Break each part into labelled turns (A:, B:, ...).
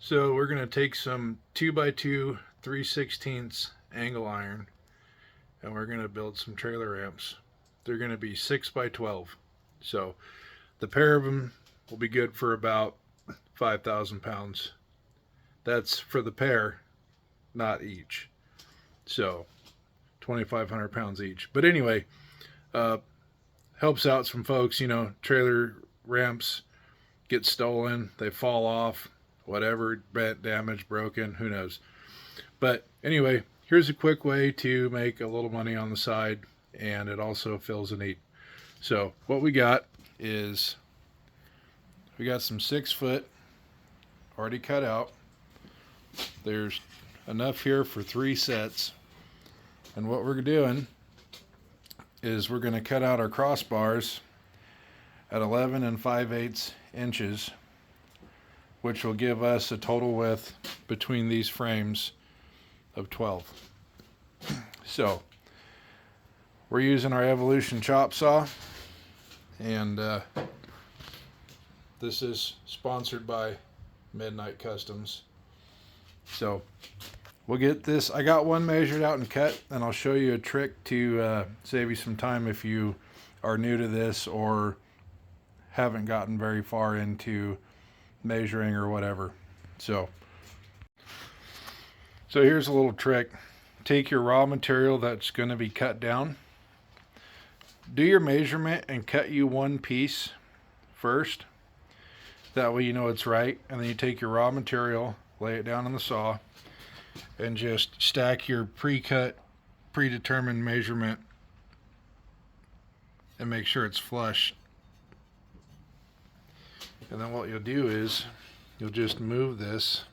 A: So we're going to take some 2x2 3/16 angle iron and we're going to build some trailer ramps. They're going to be 6x12. So the pair of them will be good for about 5,000 pounds. That's for the pair, not each. So 2,500 pounds each. But anyway, helps out some folks. You know, trailer ramps get stolen, they fall off, whatever, bent, damaged, broken, who knows. But anyway, here's a quick way to make a little money on the side, and it also fills a need. So what we got is we got some 6-foot already cut out. There's enough here for 3 sets. And what we're doing is we're going to cut out our crossbars at 11 5/8 inches, which will give us a total width between these frames of 12. So we're using our Evolution chop saw, and this is sponsored by Midnight Customs. So we'll get this. I got one measured out and cut, and I'll show you a trick to save you some time if you are new to this or haven't gotten very far into measuring or whatever. So here's a little trick. Take your raw material that's going to be cut down, do your measurement and cut you one piece first. That way you know it's right. And then you take your raw material, lay it down on the saw, and just stack your pre-cut, predetermined measurement and make sure it's flush. And then what you'll do is you'll just move this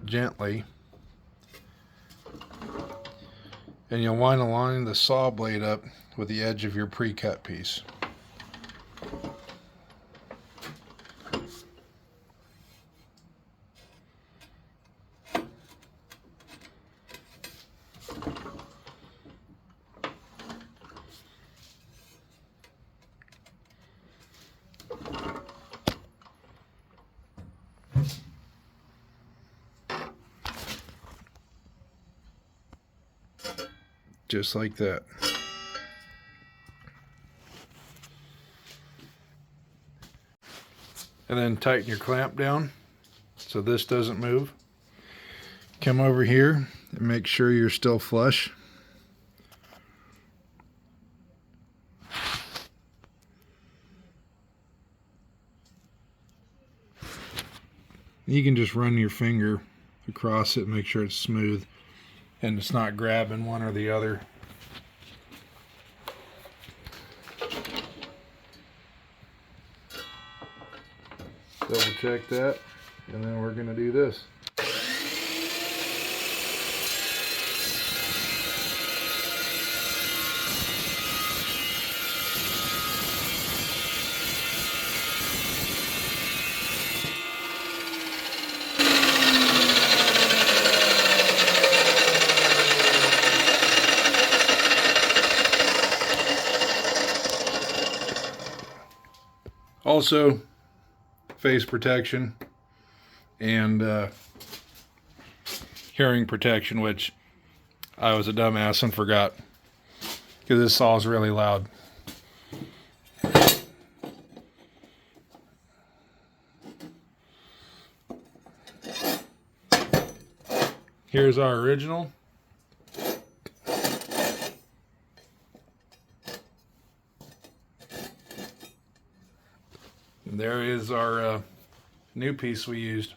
A: gently, and you'll wind along the saw blade up with the edge of your pre-cut piece. Just like that. And then tighten your clamp down so this doesn't move. Come over here and make sure you're still flush. You can just run your finger across it and make sure it's smooth and it's not grabbing one or the other. Double check that, and then we're going to do this. Also, face protection and hearing protection, which I was a dumbass and forgot because this saw is really loud. Here's our original. And there is our new piece we used.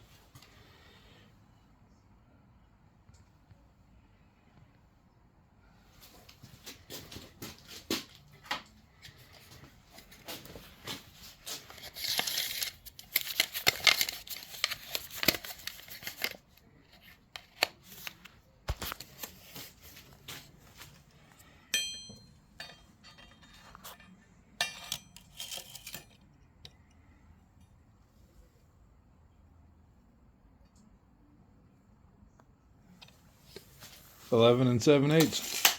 A: (11 7/8).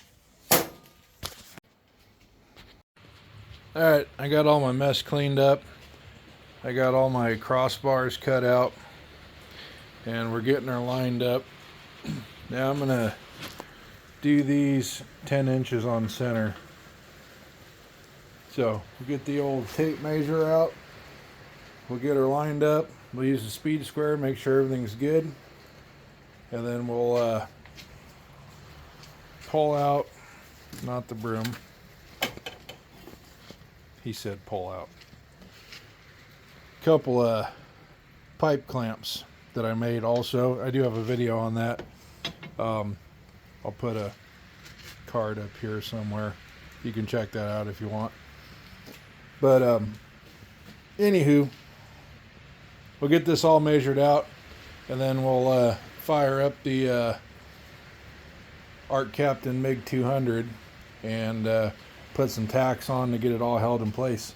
A: Alright, I got all my mess cleaned up. I got all my crossbars cut out and we're getting her lined up. Now I'm gonna do these 10 inches on center. So we'll get the old tape measure out. We'll get her lined up. We'll use the speed square, make sure everything's good. And then we'll pull out, not the broom. He said pull out. Couple of pipe clamps that I made also. I do have a video on that. I'll put a card up here somewhere. You can check that out if you want. But anywho, we'll get this all measured out, and then we'll fire up the Art Captain MiG 200 and put some tacks on to get it all held in place.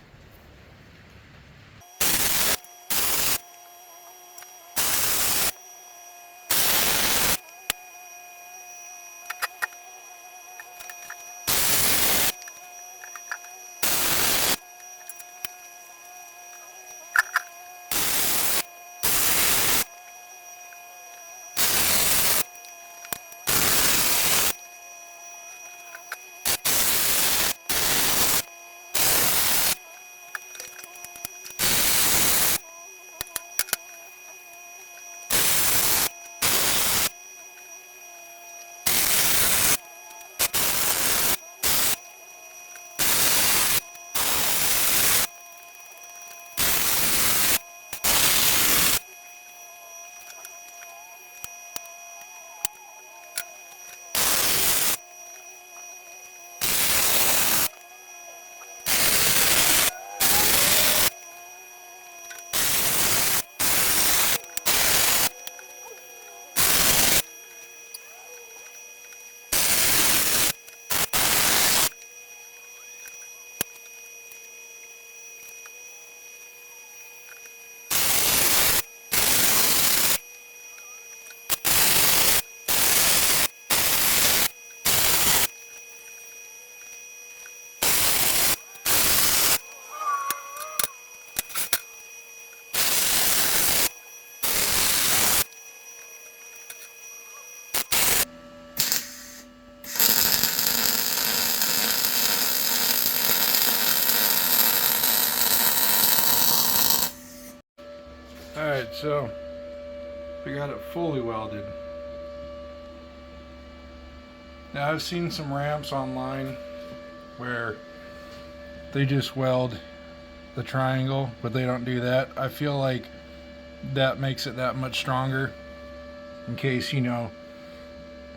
A: Alright, so we got it fully welded. Now I've seen some ramps online where they just weld the triangle, but they don't do that. I feel like that makes it that much stronger in case, you know,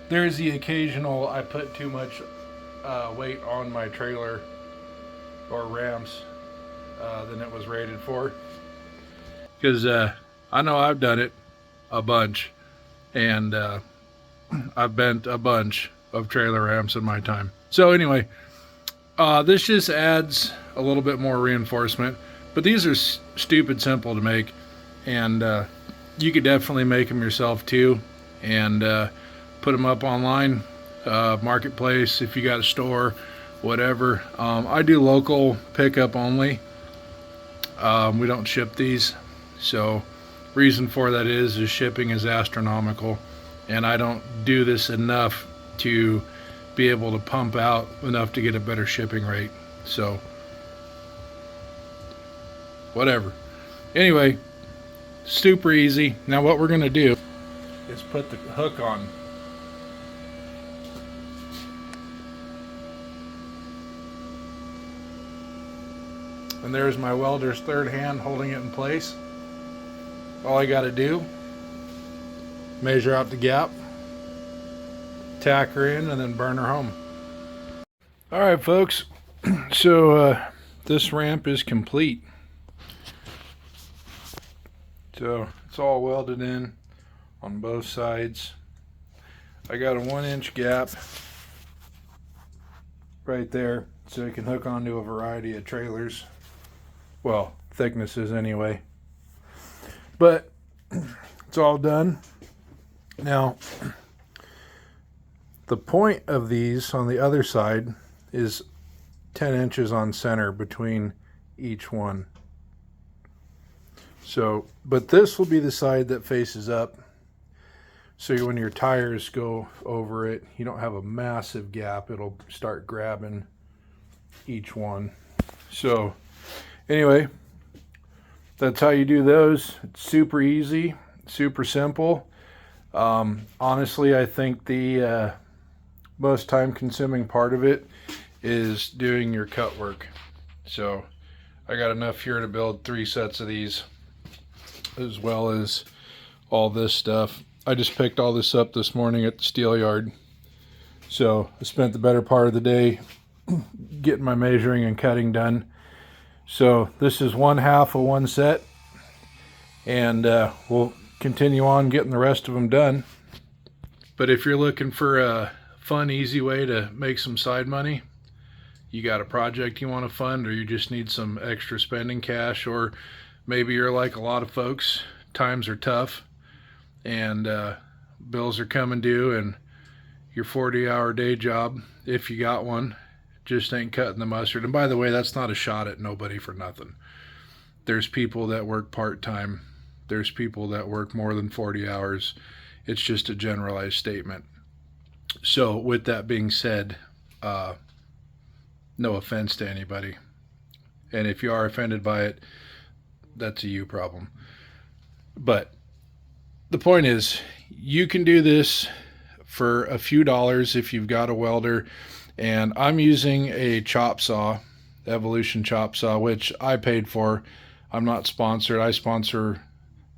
A: there's the occasional I put too much weight on my trailer or ramps than it was rated for. Because I know I've done it a bunch, and I've bent a bunch of trailer ramps in my time. So anyway, this just adds a little bit more reinforcement, but these are stupid simple to make, and you could definitely make them yourself too, and put them up online, marketplace, if you got a store, whatever. I do local pickup only. We don't ship these, so reason for that is shipping is astronomical, and I don't do this enough to be able to pump out enough to get a better shipping rate. So whatever. Anyway, super easy. Now what we're gonna do is put the hook on. And there's my welder's third hand holding it in place. All I got to do, measure out the gap, tack her in, and then burn her home. Alright folks, so this ramp is complete. So it's all welded in on both sides. I got a 1-inch gap right there so it can hook onto a variety of trailers. Well, thicknesses anyway. But it's all done. Now, the point of these on the other side is 10 inches on center between each one. So, but this will be the side that faces up. So when your tires go over it, you don't have a massive gap. It'll start grabbing each one. So anyway, that's how you do those. It's super easy, super simple. Honestly, I think the most time consuming part of it is doing your cut work. So I got enough here to build 3 sets of these, as well as all this stuff. I just picked all this up this morning at the steel yard. So I spent the better part of the day getting my measuring and cutting done. So this is 1/2 of one set, and we'll continue on getting the rest of them done. But if you're looking for a fun, easy way to make some side money, you got a project you want to fund, or you just need some extra spending cash, or maybe you're like a lot of folks, times are tough and bills are coming due, and your 40-hour day job, if you got one, just ain't cutting the mustard. And by the way, that's not a shot at nobody for nothing. There's people that work part-time. There's people that work more than 40 hours. It's just a generalized statement. So with that being said, no offense to anybody. And if you are offended by it, that's a you problem. But the point is, you can do this for a few dollars if you've got a welder. And I'm using a chop saw, Evolution chop saw, which I paid for. I'm not sponsored. I sponsor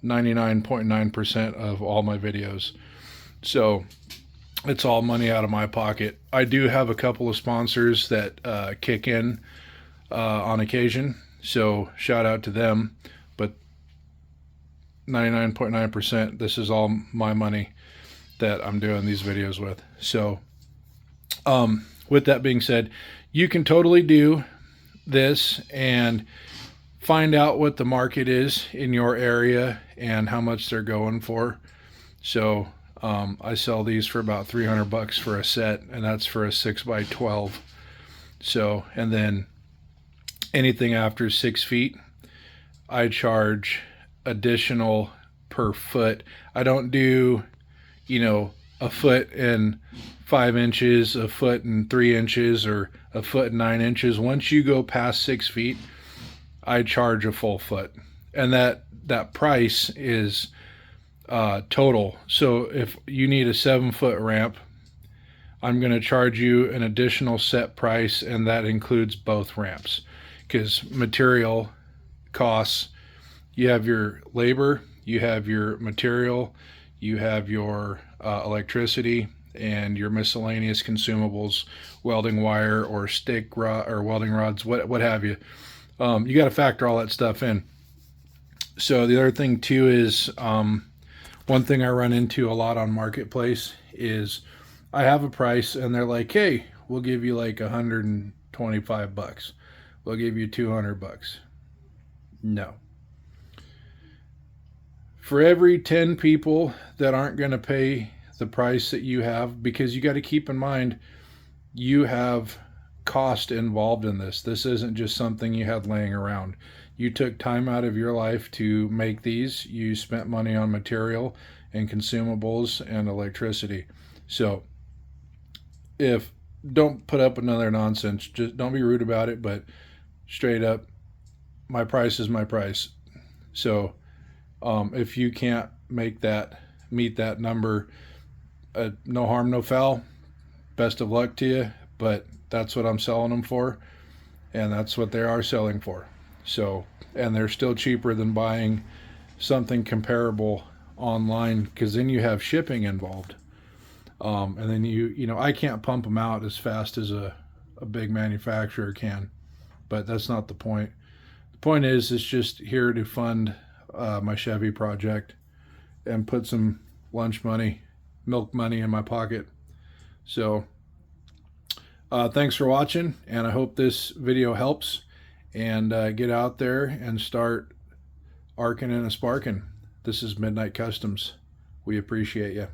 A: 99.9% of all my videos. So it's all money out of my pocket. I do have a couple of sponsors that kick in on occasion. So shout out to them. But 99.9%, this is all my money that I'm doing these videos with. So with that being said, you can totally do this and find out what the market is in your area and how much they're going for. So I sell these for about $300 for a set, and that's for a 6x12. So, and then anything after 6 feet, I charge additional per foot. I don't do, you know, a foot and 5 inches, a foot and 3 inches, or a foot and 9 inches. Once you go past 6 feet, I charge a full foot, and that price is total. So if you need a 7-foot ramp, I'm going to charge you an additional set price, and that includes both ramps, because material costs, you have your labor, you have your material, you have your electricity, and your miscellaneous consumables, welding wire or stick rod or welding rods, what have you. You got to factor all that stuff in. So the other thing too is, one thing I run into a lot on Marketplace is I have a price and they're like, hey, we'll give you like $125. We'll give you $200. No. For every 10 people that aren't going to pay the price that you have, because you got to keep in mind, you have cost involved in this. This isn't just something you had laying around. You took time out of your life to make these. You spent money on material and consumables and electricity. So don't put up another nonsense. Just don't be rude about it, but straight up, my price is my price. So if you can't meet that number, no harm, no foul. Best of luck to you, but that's what I'm selling them for, and that's what they are selling for. So, and they're still cheaper than buying something comparable online, because then you have shipping involved. And then you know, I can't pump them out as fast as a big manufacturer can, but that's not the point. The point is, it's just here to fund my Chevy project and put some lunch money, milk money in my pocket. So thanks for watching, and I hope this video helps, and get out there and start arcing and sparking. This is Midnight Customs. We appreciate you.